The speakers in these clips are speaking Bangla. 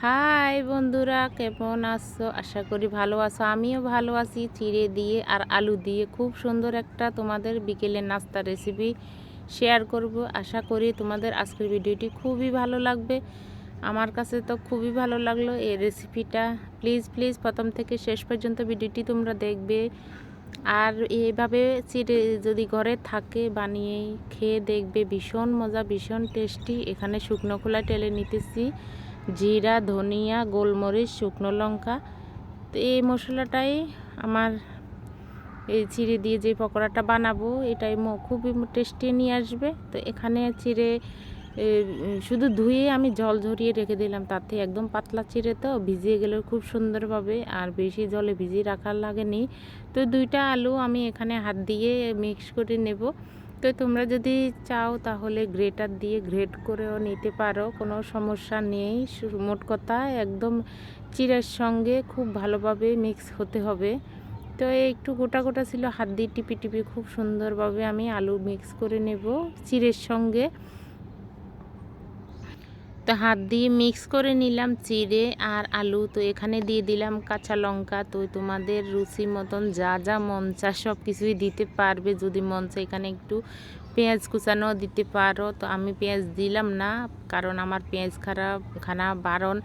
হাই বন্ধুরা, কেমন আছো? আশা করি ভালো আছো। আমিও ভালো আছি। চিড়ে দিয়ে আর আলু দিয়ে খুব সুন্দর একটা তোমাদের বিকেলের নাস্তা রেসিপি শেয়ার করব। আশা করি তোমাদের আজকের ভিডিওটি খুবই ভালো লাগবে। আমার কাছে তো খুবই ভালো লাগলো এই রেসিপিটা। প্লিজ প্লিজ প্রথম থেকে শেষ পর্যন্ত ভিডিওটি তোমরা দেখবে। আর এইভাবে চিড়ে যদি ঘরে থাকে বানিয়ে খেয়ে দেখবে, ভীষণ মজা, ভীষণ টেস্টি। এখানে শুকনো খোলা টেলে নিতেছি জিরা, ধনিয়া, গোলমরিচ, শুকনো লঙ্কা। তো এই মশলাটাই আমার এই চিড়ে দিয়ে যে পকোড়াটা বানাবো এটাই খুবই টেস্টি নিয়ে আসবে। তো এখানে চিড়ে শুধু ধুয়ে আমি জল ঝরিয়ে রেখে দিলাম, তাতে একদম পাতলা চিড়ে তো ভিজিয়ে গেলে খুব সুন্দরভাবে, আর বেশি জলে ভিজিয়ে রাখার লাগেনি। তো দুইটা আলু আমি এখানে হাত দিয়ে মিক্স করে নেব। তো তোমরা যদি চাও তাহলে গ্রেটার দিয়ে গ্রেট করেও নিতে পারো, কোনো সমস্যা নেই। মোট কথা একদম চিড়ের সঙ্গে খুব ভালোভাবে মিক্স হতে হবে। তো একটু গোটা গোটা ছিল, হাত দিয়ে টিপি টিপি খুব সুন্দরভাবে আমি আলু মিক্স করে নেব চিড়ের সঙ্গে। তো হাত দিয়ে মিক্স করে নিলাম চিড়ে আর আলু। তো এখানে দিয়ে দিলাম কাঁচা লঙ্কা। তো তোমাদের রুচি মতন যা যা মন চা সব কিছুই দিতে পারবে। যদি মন চা এখানে একটু পেঁয়াজ কুচানো দিতে পারো। তো আমি পেঁয়াজ দিলাম না, কারণ আমার পেঁয়াজ খানা বারণ।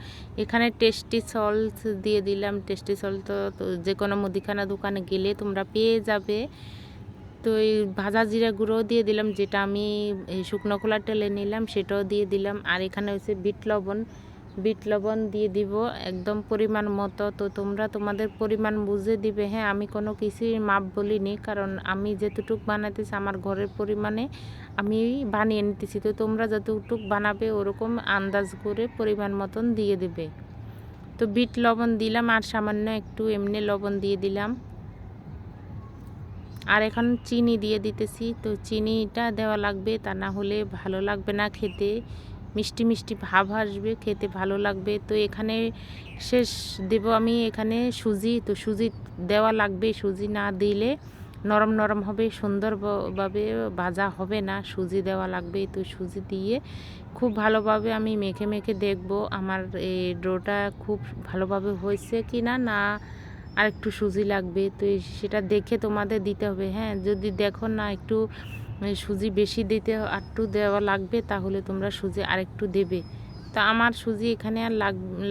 এখানে টেস্টি সল্ট দিয়ে দিলাম। টেস্টি সল্ট তো যে কোনো মুদিখানা দোকানে গেলে তোমরা পেয়ে যাবে। তো এই ভাজা জিরা গুঁড়োও দিয়ে দিলাম, যেটা আমি শুকনো খোলা টেলে নিলাম সেটাও দিয়ে দিলাম। আর এখানে হচ্ছে বিট লবণ দিয়ে দিব একদম পরিমাণ মতো। তো তোমরা তোমাদের পরিমাণ বুঝে দিবে। হ্যাঁ, আমি কোনো কিছুই মাপ বলিনি, কারণ আমি যেতটুকু বানাতেছি আমার ঘরের পরিমাণে আমি বানিয়ে নিতেছি। তো তোমরা যতটুকু বানাবে ওরকম আন্দাজ করে পরিমাণ মতন দিয়ে দেবে। তো বিট লবণ দিলাম আর সামান্য একটু এমনি লবণ দিয়ে দিলাম। আর এখন চিনি দিয়ে দিতেছি। তো চিনিটা দেওয়া লাগবে, তা না হলে ভালো লাগবে না খেতে, মিষ্টি মিষ্টি ভাব আসবে, খেতে ভালো লাগবে। তো এখানে শেষ দেব আমি এখানে সুজি। তো সুজি দেওয়া লাগবে, সুজি না দিলে নরম নরম হবে, সুন্দরভাবে ভাজা হবে না, সুজি দেওয়া লাগবে। তো সুজি দিয়ে খুব ভালোভাবে আমি মেখে মেখে দেখব আমার এই ডোটা খুব ভালোভাবে হয়েছে কি না, না আর একটু সুজি লাগবে। তো সেটা দেখে তোমাদের দিতে হবে। হ্যাঁ, যদি দেখো না একটু সুজি বেশি দিতে একটু দেওয়া লাগবে, তাহলে তোমরা সুজি আরেকটু দেবে। তো আমার সুজি এখানে আর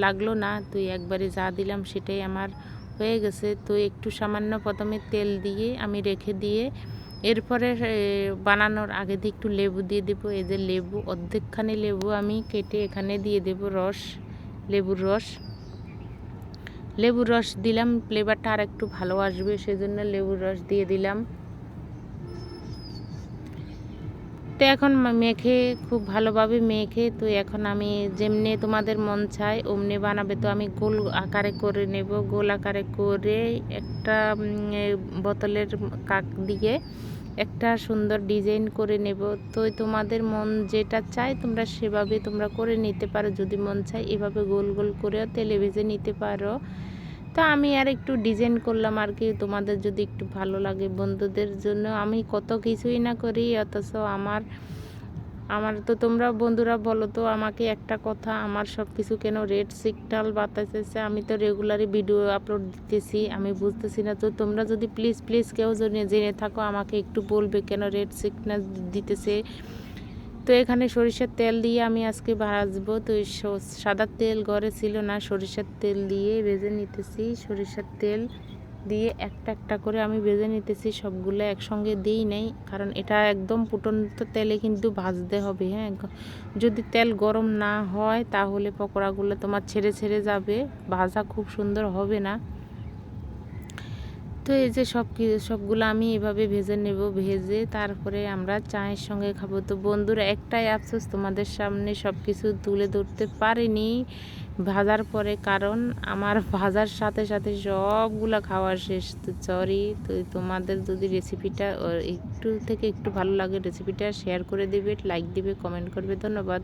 লাগলো না। তো একবারে যা দিলাম সেটাই আমার হয়ে গেছে। তো একটু সামান্য প্রথমে তেল দিয়ে আমি রেখে দিয়ে এরপরে বানানোর আগে দিয়ে একটু লেবু দিয়ে দেবো। এই যে লেবু, অর্ধেকখানি লেবু আমি কেটে এখানে দিয়ে দেবো লেবুর রস দিলাম, ফ্লেভারটা আর একটু ভালো আসবে, সেজন্য লেবুর রস দিয়ে দিলাম। তো এখন মেখে খুব ভালোভাবে মেখে, তো এখন আমি যেমনি তোমাদের মন চায় অমনি বানাবে। তো আমি গোল আকারে করে নেব, গোল আকারে করে একটা বোতলের কাক দিয়ে একটা সুন্দর ডিজাইন করে নেব। তো তোমাদের মন যেটা চায় তোমরা সেভাবে তোমরা করে নিতে পারো। যদি মন চায় এভাবে গোল গোল করেও তেলে ভেজে নিতে পারো। তো আমি আর একটু ডিজাইন করলাম আর কি, তোমাদের যদি একটু ভালো লাগে। বন্ধুদের জন্য আমি কত কিছুই না করি, অথচ আমার আমার তো তোমরা বন্ধুরা বলো তো আমাকে একটা কথা, আমার সব কিছু কেন রেড সিগন্যাল বাতাইতেছে? আমি তো রেগুলারই ভিডিও আপলোড দিতেছি, আমি বুঝতেছি না। তো তোমরা যদি প্লিজ প্লিজ কেউ যদি জেনে থাকো আমাকে একটু বলবে কেন রেড সিগন্যাল দিতেছে। তো এখানে সরিষার তেল দিয়ে আমি আজকে ভাজবো। তো সাদা তেল ঘরে ছিল না, সরিষার তেল দিয়ে ভেজে নিতেছি। সরিষার তেল দিয়ে একটা একটা করে আমি ভেজে নিতেছি, সবগুলো একসঙ্গে দিই নাই, কারণ এটা একদম ফুটন্ত তেলে কিন্তু ভাজতে হবে। হ্যাঁ, যদি তেল গরম না হয় তাহলে পকোড়াগুলো তোমার ছেড়ে ছেড়ে যাবে, ভাজা খুব সুন্দর হবে না। তো এই যে সবগুলো আমি এভাবে ভেজে নেব, ভেজে তারপরে আমরা চায়ের সঙ্গে খাবো। তো বন্ধুরা একটাই আফসোস, তোমাদের সামনে সব কিছু তুলে ধরতে পারিনি ভাজার পরে, কারণ আমার ভাজার সাথে সাথে সবগুলা খাওয়া শেষ। তো সরি। তো তোমাদের যদি রেসিপিটা একটু থেকে একটু ভালো লাগে রেসিপিটা শেয়ার করে দেবে, লাইক দিবে, কমেন্ট করবে। ধন্যবাদ।